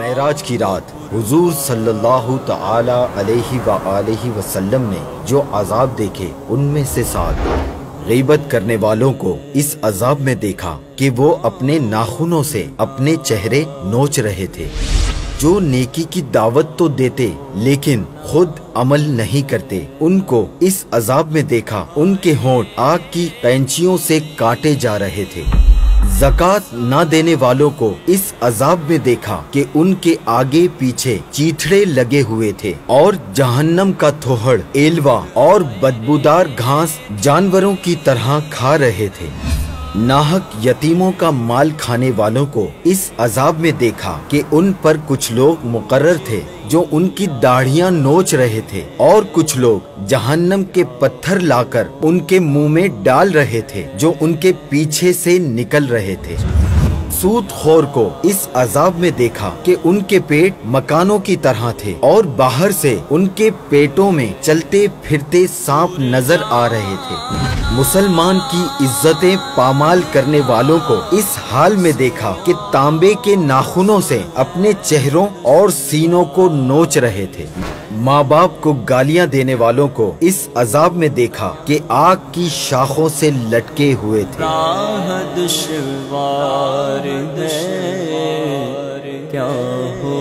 معراج کی رات حضور صلی اللہ تعالی علیہ وآلہ وسلم نے جو عذاب دیکھے ان میں سے 7 غیبت کرنے والوں کو اس عذاب میں دیکھا کہ وہ اپنے ناخنوں سے اپنے چہرے نوچ رہے تھے۔ جو نیکی کی دعوت تو دیتے لیکن خود عمل نہیں کرتے ان کو اس عذاب میں دیکھا ان کے ہونٹ آگ کی قینچیوں سے کاٹے جا رہے تھے۔ زکوٰۃ نہ دینے والوں کو اس عذاب میں دیکھا کہ ان کے آگے پیچھے چیتھڑے لگے ہوئے تھے اور جہنم کا تھوہڑ ایلوا اور بدبودار گھاس جانوروں کی طرح کھا رہے تھے۔ ناحق یتیموں کا مال کھانے والوں کو اس عذاب میں دیکھا کہ ان پر کچھ لوگ مقرر تھے جو ان کی داڑھیاں نوچ رہے تھے اور کچھ لوگ جہنم کے پتھر لا کر ان کے منہ میں ڈال رہے تھے جو ان کے پیچھے سے نکل رہے تھے۔ سود خور کو اس عذاب میں دیکھا کہ ان کے پیٹ مکانوں کی طرح تھے اور باہر سے ان کے پیٹوں میں چلتے پھرتے سانپ نظر آ رہے تھے۔ مسلمان کی عزتیں پامال کرنے والوں کو اس حال میں دیکھا کہ تانبے کے ناخنوں سے اپنے چہروں اور سینوں کو نوچ رہے تھے۔ ماں باپ کو گالیاں دینے والوں کو اس عذاب میں دیکھا کہ آگ کی شاخوں سے لٹکے ہوئے تھے۔ راہ دشوار ہے کیا ہو